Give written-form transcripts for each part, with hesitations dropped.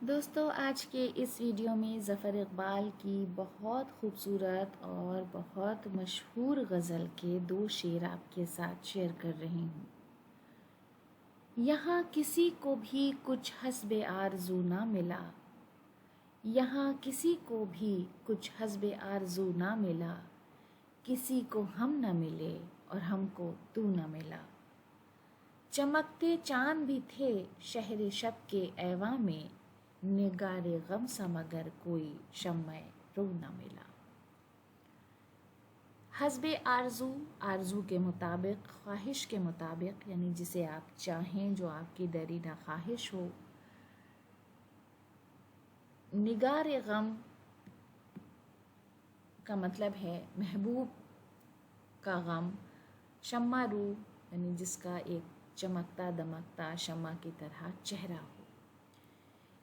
دوستو، آج کے اس ویڈیو میں ظفر اقبال کی بہت خوبصورت اور بہت مشہور غزل کے 2 شعر آپ کے ساتھ شیئر کر رہی ہوں۔ یہاں کسی کو بھی کچھ حسب آرزو نہ ملا، یہاں کسی کو بھی کچھ حسب آرزو نہ ملا، کسی کو ہم نہ ملے اور ہم کو تو نہ ملا۔ چمکتے چاند بھی تھے شہر شب کے ایواں میں، نگار غم سا مگر کوئی شمع رو نہ ملا۔ حسب آرزو، آرزو کے مطابق، خواہش کے مطابق، یعنی جسے آپ چاہیں، جو آپ کی دیرینہ خواہش ہو۔ نگار غم کا مطلب ہے محبوب کا غم، شمع رو یعنی جس کا ایک چمکتا دمکتا شمع کی طرح چہرہ ہو۔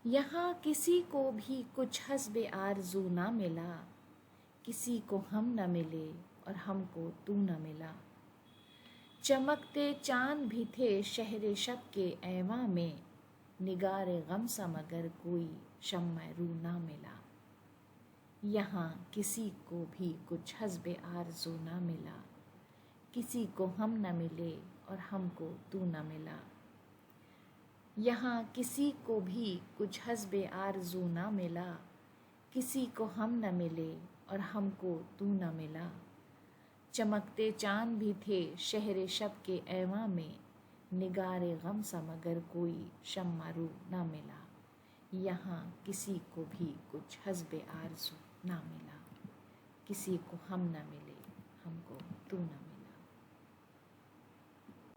یہاں کسی کو بھی کچھ حسب آرزو نہ ملا، کسی کو ہم نہ ملے اور ہم کو تو نہ ملا۔ چمکتے چاند بھی تھے شہر شب کے ایواں میں، نگار غم سا مگر کوئی شمع رو نہ ملا۔ یہاں کسی کو بھی کچھ حسب آرزو نہ ملا، کسی کو ہم نہ ملے اور ہم کو تو نہ ملا۔ یہاں کسی کو بھی کچھ حسب آرزو نہ ملا، کسی کو ہم نہ ملے اور ہم کو تو نہ ملا۔ چمکتے چاند بھی تھے شہر شب کے ایواں میں، نگار غم سا مگر کوئی شمع رو نہ ملا۔ یہاں کسی کو بھی کچھ حسب آرزو نہ ملا، کسی کو ہم نہ ملے، ہم کو تو نہ ملا۔